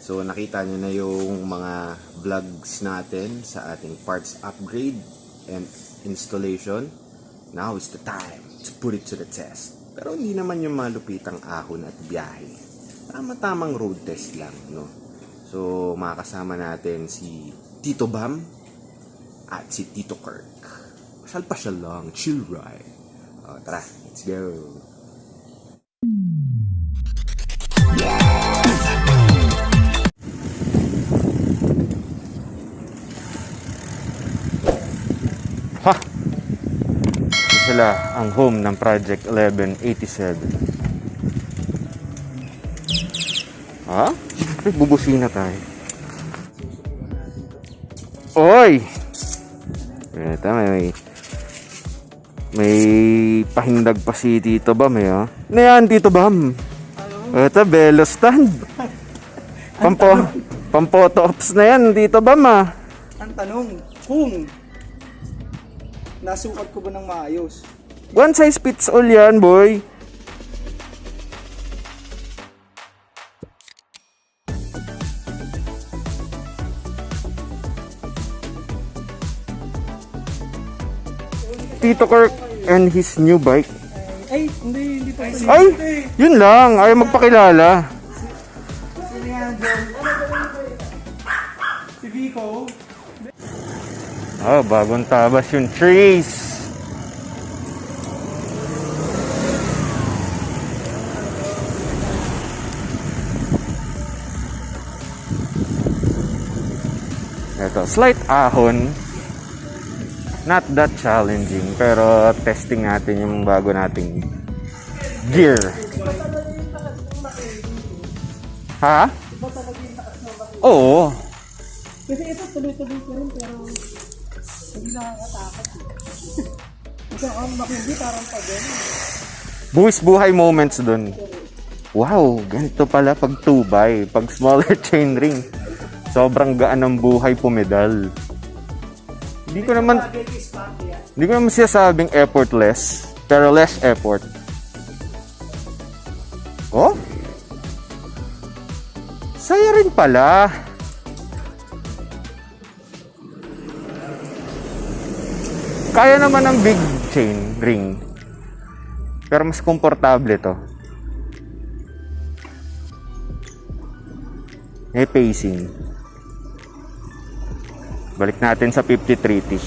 So nakita nyo na yung mga vlogs natin sa ating parts upgrade and installation. Now is the time to put it to the test. Pero hindi naman yung malupitang ahon at biyahe. Tama-tamang road test lang, no? So makakasama natin si Tito Bam at si Tito Kirk. Pasyal-pasyal lang, chill ride. Tara, let's go. Ha! Ito sila ang home ng Project 1187. Ha? Siyempre, bubusina tayo. Oy! Ito, may pahindag pa si Tito Bam eh, oh. Ano yan, Tito Bam? Ito, Belo stand. Pampoto ops na yan, Tito Bam, ah. Ang tanong, kung nasukat ko ba ng maayos? One size fits all yan, boy. Tito Kirk and his new bike. Ay, hindi pa. Ay, yun lang. Ayaw magpakilala. Si Leandro. Si Vico. Bagong tabas yung trees. Ito, slight ahon. Not that challenging, pero testing natin yung bago nating gear. Ha? Oo. Kasi ito tuloy-tuloy ko rin pero hindi nakakatakot. Ito ang makindi parang pag gano'n. Buwis buhay moments dun. Wow, ganito pala pag 2x, pag smaller chainring. Sobrang gaan ng buhay pumedal. Hindi ko naman sinasabing effortless, pero less effort. Oh? Saya rin pala. Kaya naman ng big chain ring. Pero mas komportable to. May pacing. Balik natin sa 53T.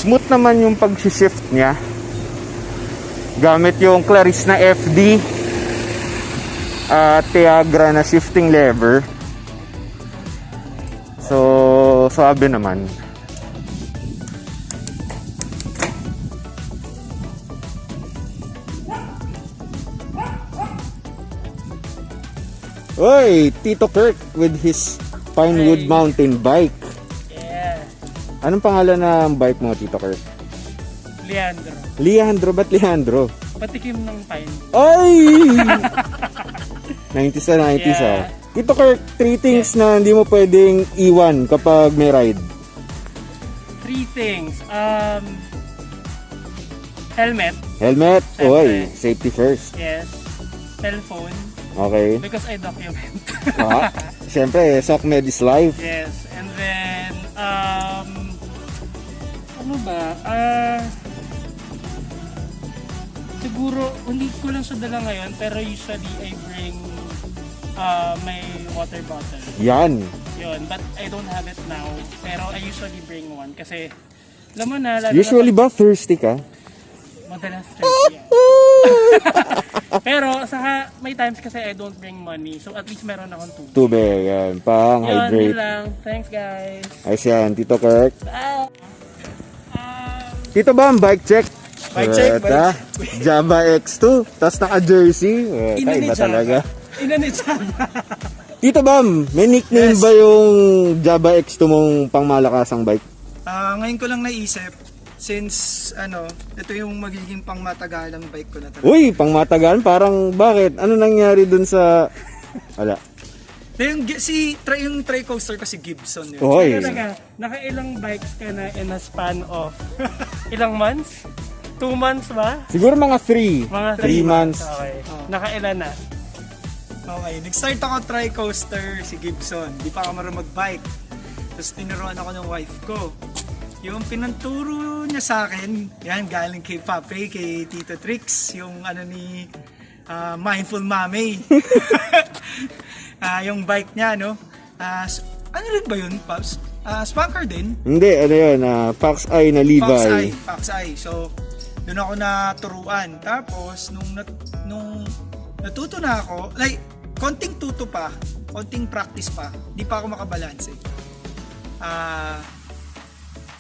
Smooth naman yung pag-shift niya. Gamit yung Claris na FD at Tiagra na shifting lever. So, sabi naman. Oy, Tito Kirk with his Pinewood mountain bike. Yeah. Anong pangalan ng bike mo, Tito Kirk? Leandro. Leandro, ba't Leandro? Patikim ng pine. Ay! 90s na 90s, Yeah. Tito Kirk, 3 things na hindi mo pwedeng iwan kapag may ride. 3 things. Helmet. Helmet, Siyempre. oy, safety first. Yes. Cellphone. Okay. Because I document. Siyempre, SOCMED is life. Yes. And then, ano ba? Siguro, hindi ko lang siya dala ngayon, pero usually I bring my water bottle. Yan. Yun, but I don't have it now. Pero I usually bring one kasi, alam mo na, lalo Usually na ba thirsty ka? madalas thirsty yan. Pero saka may times kasi I don't bring money, so at least meron akong tubig. Tubig, yan. Pang Yun, yun hydrate. lang. Thanks guys. Ayos yan, Tito Kirk. Bye. Tito Bam, bike check. Bike check, Ito, Java X2. Tapos naka-jersey. Ina ni Iba Java. talaga. Ina ni Java. Tito Bam, may nickname Yes. ba yung Java X2 mong pangmalakasang bike? Ngayon ko lang naisip since ito yung magiging pangmatagalang bike ko na talaga. Uy, pangmatagal. Parang bakit? Ano nangyari dun sa... Wala. Yung tri-coaster ko si Gibson yun. Oy. Talaga, nakailang bikes ka na in a span of ilang months? 2 months ba? Siguro mga 3. Mga 3 months. Okay. Nakailan na? Okay, nag-start ako tri-coaster si Gibson. Di pa ako marunong mag-bike. Tapos tinuruan ako ng wife ko. Yung pinanturo niya sa akin, yan galing kay Pape, kay Tito Trix, yung ano ni Mindful Mame. Yung bike niya, no? Ano rin ba yun, Pops? Spanker din? Hindi, ano yun, Fox Eye na Levi. Fox Eye. So, doon ako naturuan. Tapos, nung natuto na ako, like, konting tuto pa, konting practice pa, di pa ako makabalance eh.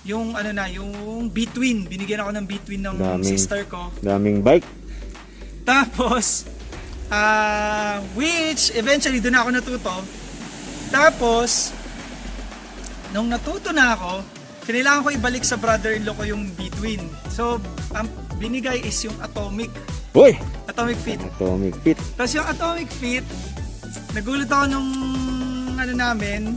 Yung ano na, yung between, binigyan ako ng between ng sister ko. Daming bike. Tapos, which eventually doon ako natuto. Tapos, nung natuto na ako, kailangan ko ibalik sa brother-in-law ko yung between. So, ang binigay is yung Atomic Uy! Fit. Atomic Fit. Tapos yung Atomic Fit, nagulat ako nung ano namin,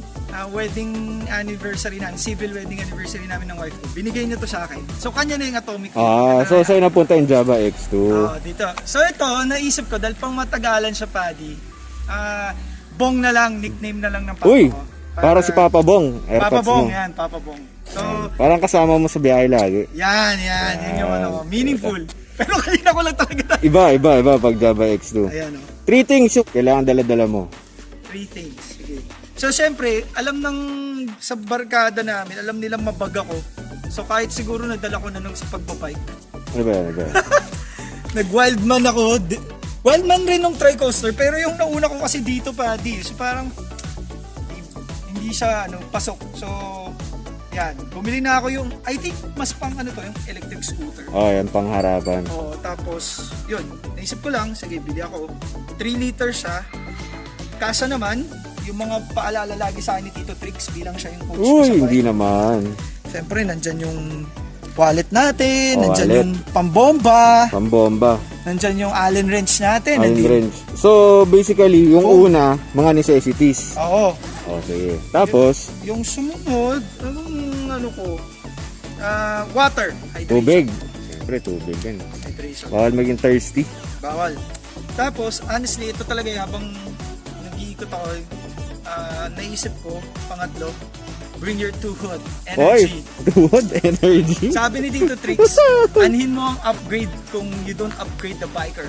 wedding anniversary namin, civil wedding anniversary namin ng wife ko. Binigay niya to sa akin. So, kanya na yung Atomic Fit. So sa'yo napunta yung Java X2. Dito. So, ito, naisip ko, dahil pang matagalan siya, Paddy, Bong na lang, nickname na lang ng papa Uy! ko. Para si Papa Bong. Papa Airpods Bong, mo. yan, Papa Bong. So, Parang kasama mo sa biyahe lagi. yan yung ano ko, meaningful. Pero kanina ko lang talaga Iba pag Java X2. Ayan o. 3 things yung kailangan dala-dala mo. 3 things. Sige. So, syempre, alam sa barkada namin, alam nilang mabag ako. So, kahit siguro nadala ko na nung sa pagbabike. Ano ba? Nag-wildman ako. Wildman rin nung tri-coaster, pero yung nauna ko kasi dito, Paddy. So, parang hindi siya pasok. So, yan. Bumili na ako yung, I think, mas pang yung electric scooter. Yan pangharapan. Tapos, yun. Naisip ko lang, sige, bili ako. 3 liters siya. Kasa naman, yung mga paalala lagi sa akin ni Tito Trix bilang siya yung coach ko sa bike. Hindi naman. Siyempre, nandyan yung wallet natin, nandyan Wallet. yung pambomba, Pambomba. nandyan yung Allen wrench natin. Allen wrench. So, basically, yung una, mga necessities. Oo. Sige. Tapos, Yung sumunod, water. Hydration. tubig. Siyempre, tubig yan. Hydration. Bawal maging thirsty. Bawal. Tapos, honestly, ito talaga habang nag-iikot ako, naisip ko, pangatlo, bring your tuhod, energy. Tuhod, energy. Sabi ni Tito Trix, anhin mo ang upgrade kung you don't upgrade the biker.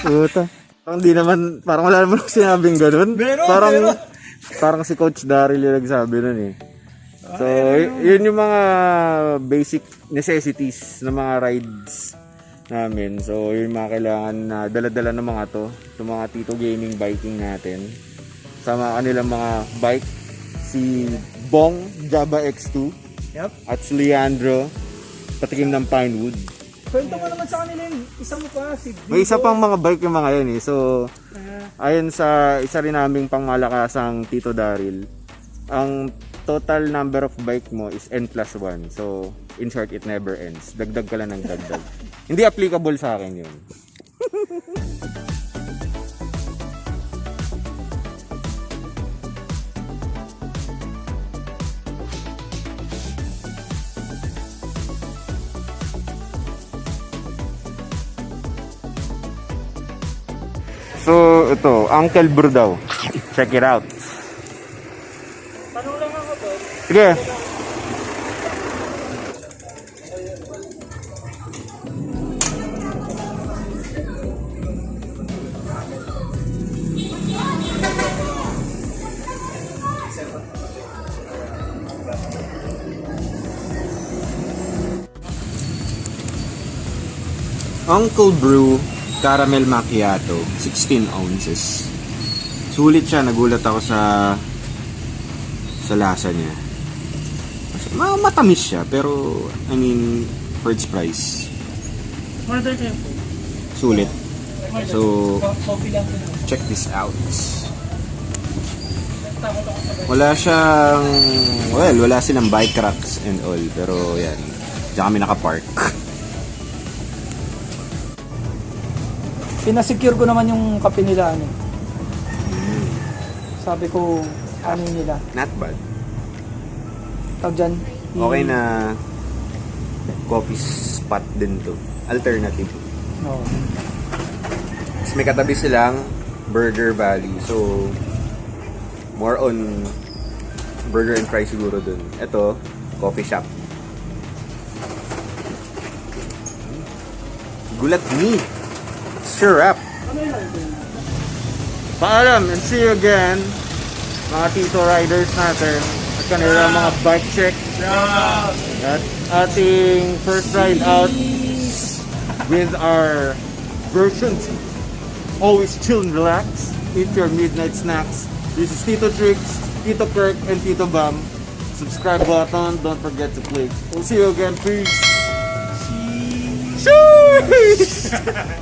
Puta. Hindi naman, parang wala naman sinabing ganun. Meron. Parang si Coach Daryl yung nagsabi nun eh. So, yun yung mga basic necessities ng mga rides namin. So, yun yung mga kailangan na dala-dala ng mga to. Itong mga Tito Gaming biking natin. Sama kanilang mga bike. Si Bong, Java X2. Yep. At si Leandro, patikim ng Pinewood. Kwento mo naman sa kanila yung isa mo pa, si Vivo. May isa pang mga bike yung mga yun eh. So, ayon sa isa rin naming pangmalakasang Tito Daryl, ang total number of bike mo is N+1. So, in short, it never ends. Dagdag ka lang ng dagdag. Hindi applicable sa akin yun. So, ito, Uncle Brew daw. Check it out. Tanong lang ako to. Sige. Uncle Brew Caramel Macchiato, 16 ounces. Sulit siya, nagulat ako sa lasa niya. Matamis siya, pero I mean, for its price, Mother ko yung food. sulit. So, Coffee lang ko. check this out. Wala siyang, wala silang bike racks and all, pero yan, diyan kami nakapark. Pinasecure ko naman yung kape nila. Sabi ko, ano nila. Not bad. Tawag dyan. Okay na coffee spot din to. Alternative. Oo. Tapos may katabi silang Burger Valley. So, more on burger and fries siguro dun. Ito, coffee shop. Gulat me. Syrup. Paalam and see you again, mga Tito Riders natin. At kanila mga bike check. At ating first ride out with our version 2. Always chill and relax. Eat your midnight snacks. This is Tito Tricks, Tito Kirk, and Tito Bam. Subscribe button, don't forget to click. We'll see you again. Peace.